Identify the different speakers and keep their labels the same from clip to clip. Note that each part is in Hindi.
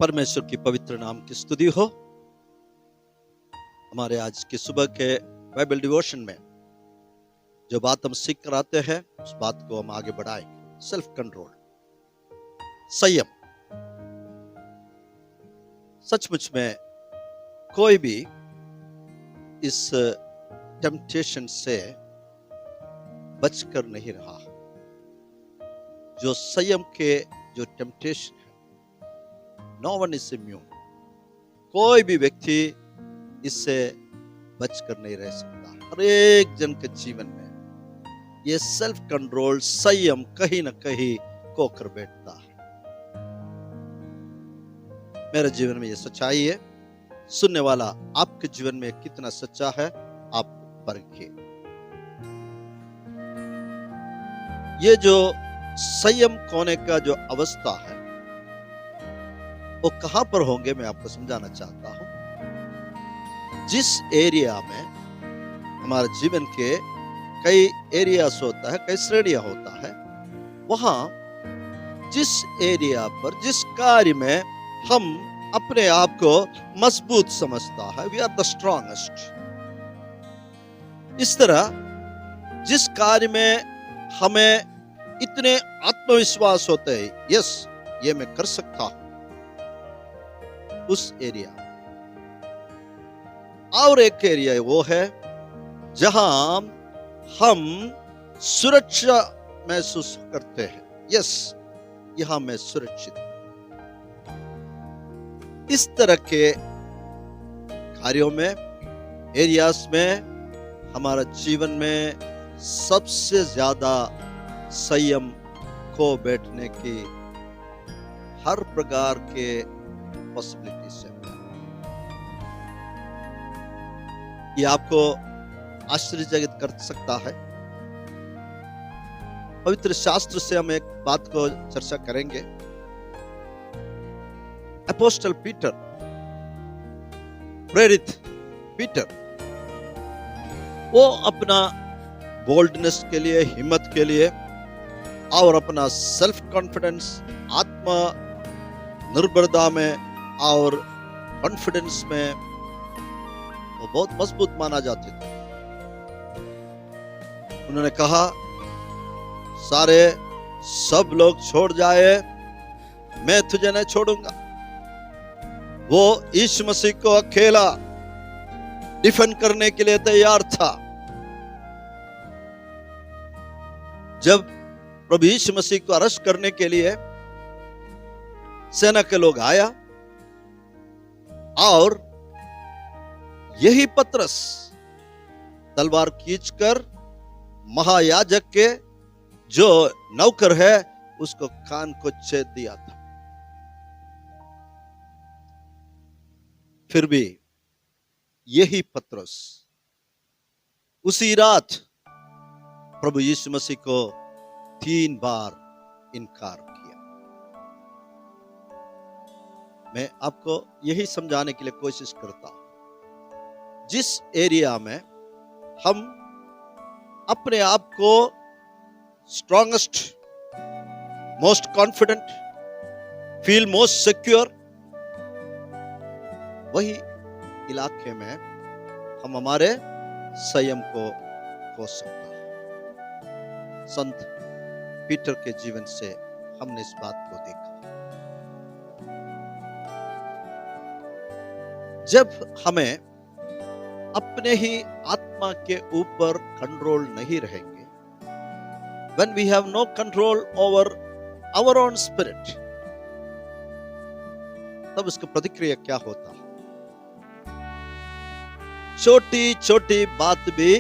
Speaker 1: परमेश्वर की पवित्र नाम की स्तुति हो। हमारे आज की सुबह के बाइबल डिवोशन में जो बात हम सीख कर आते हैं उस बात को हम आगे बढ़ाएंगे। सेल्फ कंट्रोल, संयम। सचमुच में कोई भी इस टेम्पटेशन से बचकर नहीं रहा। जो संयम के जो टेम्पटेशन है, नो वन इज इम्यून। कोई भी व्यक्ति इससे बचकर नहीं रह सकता। हर एक जन के जीवन में ये सेल्फ कंट्रोल, संयम कहीं ना कहीं खोकर बैठता है। मेरे जीवन में ये सच्चाई है। सुनने वाला आपके जीवन में कितना सच्चा है आप परखिए। ये जो संयम खोने का जो अवस्था है वो कहां पर होंगे, मैं आपको समझाना चाहता हूं। जिस एरिया में हमारे जीवन के कई एरियास होता है, कई श्रेणियां होता है, वहां जिस एरिया पर, जिस कार्य में हम अपने आप को मजबूत समझता है, वी आर द स्ट्रॉन्गेस्ट। इस तरह जिस कार्य में हमें इतने आत्मविश्वास होते हैं, यस ये मैं कर सकता हूं, उस एरिया। और एक एरिया वो है जहां हम सुरक्षा महसूस करते हैं, यस यहां मैं सुरक्षित। इस तरह के कार्यों में, एरियाज में हमारा जीवन में सबसे ज्यादा संयम खो बैठने की हर प्रकार के पॉसिबिलिटीज है। ये आपको आश्चर्यचकित कर सकता है। पवित्र शास्त्र से हम एक बात को चर्चा करेंगे। अपोस्टल पीटर, प्रेरित पीटर, वो अपना बोल्डनेस के लिए, हिम्मत के लिए और अपना सेल्फ कॉन्फिडेंस, आत्मा निर्भरता में और कॉन्फिडेंस में वो बहुत मजबूत माना जाते थे। उन्होंने कहा सारे सब लोग छोड़ जाए, मैं तुझे नहीं छोड़ूंगा। वो यीशु मसीह को अकेला डिफेंड करने के लिए तैयार था। जब प्रभु यीशु मसीह को अरेस्ट करने के लिए सेना के लोग आया और यही पतरस तलवार खींचकर महायाजक के जो नौकर है उसको कान को छेद दिया था। फिर भी यही पतरस उसी रात प्रभु यीशु मसीह को 3 बार इनकार किया। मैं आपको यही समझाने के लिए कोशिश करता हूं। जिस एरिया में हम अपने आप को strongest, most confident, feel most secure, वही इलाके में हम हमारे संयम को खो सकता है। संत पीटर के जीवन से हमने इस बात को देखा। जब हमें अपने ही आत्मा के ऊपर कंट्रोल नहीं रहेंगे, when we have no control over our own spirit, तब उसका प्रतिक्रिया क्या होता है? छोटी छोटी बात भी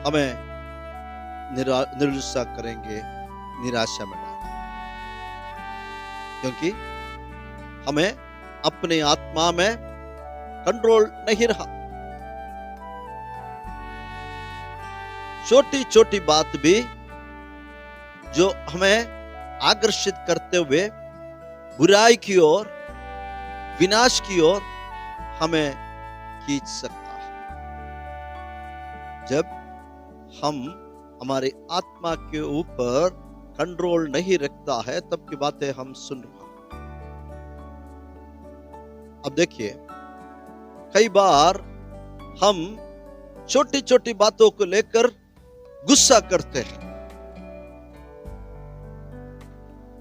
Speaker 1: हमें निरुत्साह करेंगे, निराशा में डालेंगे, क्योंकि हमें अपने आत्मा में कंट्रोल नहीं रहा। छोटी छोटी बात भी जो हमें आकर्षित करते हुए बुराई की ओर, विनाश की ओर हमें खींच सकता है। जब हम हमारे आत्मा के ऊपर कंट्रोल नहीं रखता है, तब की बातें हम सुन रहे हैं। अब देखिए, कई बार हम छोटी छोटी बातों को लेकर गुस्सा करते हैं।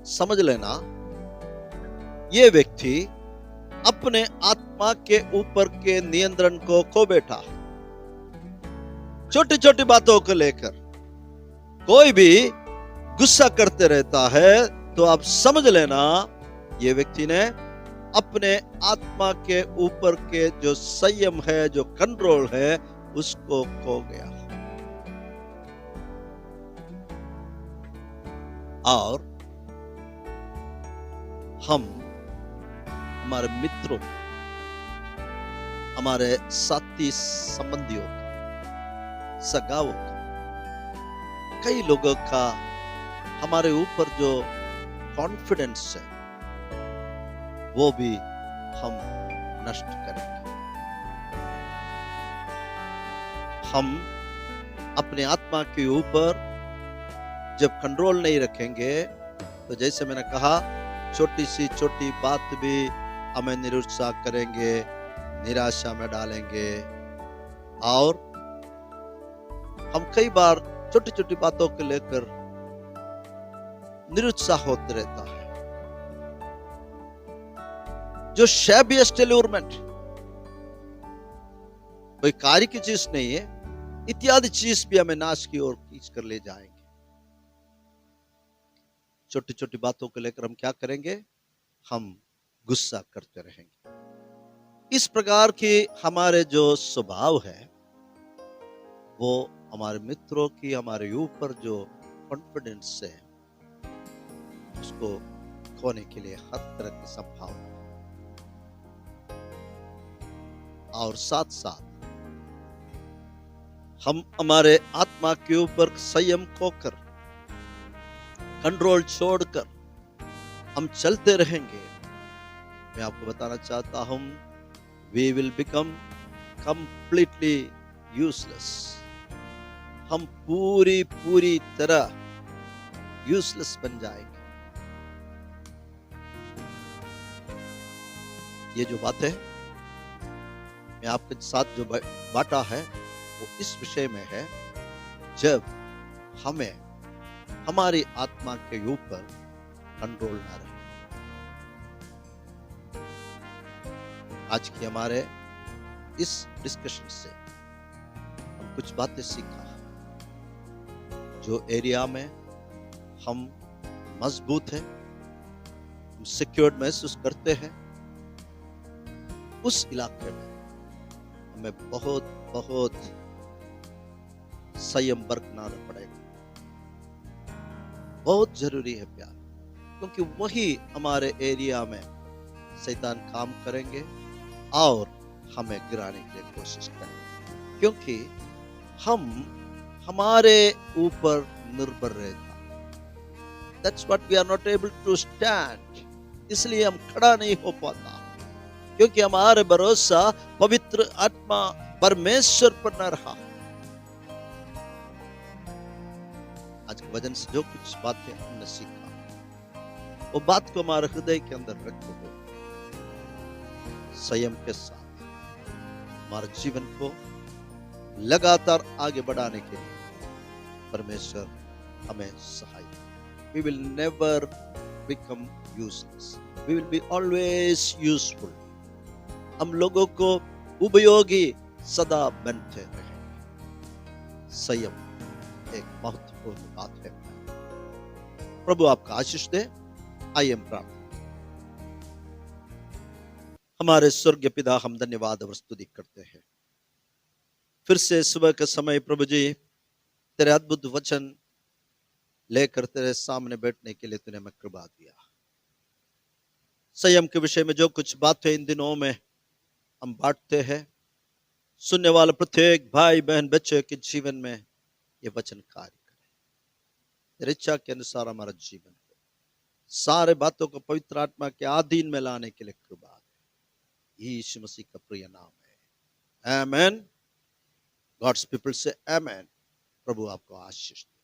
Speaker 1: समझ लेना, ये व्यक्ति अपने आत्मा के ऊपर के नियंत्रण को खो बैठा। छोटी छोटी बातों को लेकर कोई भी गुस्सा करते रहता है, तो आप समझ लेना ये व्यक्ति ने अपने आत्मा के ऊपर के जो संयम है, जो कंट्रोल है, उसको खो गया। और हम हमारे मित्रों, हमारे साथी संबंधियों, सगाओं का, कई लोगों का हमारे ऊपर जो कॉन्फिडेंस है वो भी हम नष्ट करेंगे। हम अपने आत्मा के ऊपर जब कंट्रोल नहीं रखेंगे, तो जैसे मैंने कहा, छोटी सी छोटी बात भी हमें निरुत्साह करेंगे, निराशा में डालेंगे। और हम कई बार छोटी छोटी बातों को लेकर निरुत्साह होते रहता है। जो शैबियस्ट एल्यूरमेंट, कोई कार्य की चीज नहीं है, इत्यादि चीज भी हमें नाश की ओर खींच कर ले जाएंगे। छोटी छोटी बातों को लेकर हम क्या करेंगे? हम गुस्सा करते रहेंगे। इस प्रकार की हमारे जो स्वभाव है, वो हमारे मित्रों की हमारे ऊपर जो कॉन्फिडेंस है, उसको खोने के लिए हर तरह की संभावना। और साथ साथ हम हमारे आत्मा के ऊपर संयम खोकर, कंट्रोल छोड़कर हम चलते रहेंगे। मैं आपको बताना चाहता हूं, we will become completely useless। हम पूरी तरह यूजलेस बन जाएंगे। ये जो बात है मैं आपके साथ जो बांटा है, वो इस विषय में है, जब हमें हमारी आत्मा के ऊपर कंट्रोल ना रहे। आज की हमारे इस डिस्कशन से हम कुछ बातें सीखा। जो एरिया में हम मजबूत हैं, हम सिक्योर्ड महसूस करते हैं, उस इलाके में हमें बहुत संयम बरतना पड़ेगा। बहुत जरूरी है प्यार, क्योंकि वही हमारे एरिया में शैतान काम करेंगे और हमें गिराने के लिए कोशिश करेंगे, क्योंकि हम हमारे ऊपर निर्भर रहता। That's what we are not able to stand। इसलिए हम खड़ा नहीं हो पाता, क्योंकि हमारे भरोसा पवित्र आत्मा परमेश्वर पर न रहा। आज के वचन से जो कुछ बातें हमने सीखा, वो बात को हमारे हृदय के अंदर रखते हुए संयम के साथ हमारे जीवन को लगातार आगे बढ़ाने के लिए परमेश्वर हमें सहाय। We will never become useless। We will be always useful। हम लोगों को उपयोगी सदा बनते रहेंगे। संयम एक महत्वपूर्ण बात है। प्रभु आपका आशीष दे। आइए हम प्रार्थना। हमारे स्वर्गीय पिता, हम धन्यवाद और स्तुति करते हैं फिर से सुबह के समय प्रभु जी, तेरे अद्भुत वचन लेकर तेरे सामने बैठने के लिए तूने हमें कृपा दिया। संयम के विषय में जो कुछ बातें इन दिनों में हम बांटते हैं, सुनने वाले प्रत्येक भाई बहन बच्चे के जीवन में ये वचन कार्य करे। तेरी इच्छा के अनुसार हमारा जीवन हो, सारे बातों को पवित्र आत्मा के अधीन में लाने के लिए कृपा दे। यीशु मसीह का प्रिय नाम है, आमेन। गॉड्स पीपल से आमेन। प्रभु आपको आशीष दे।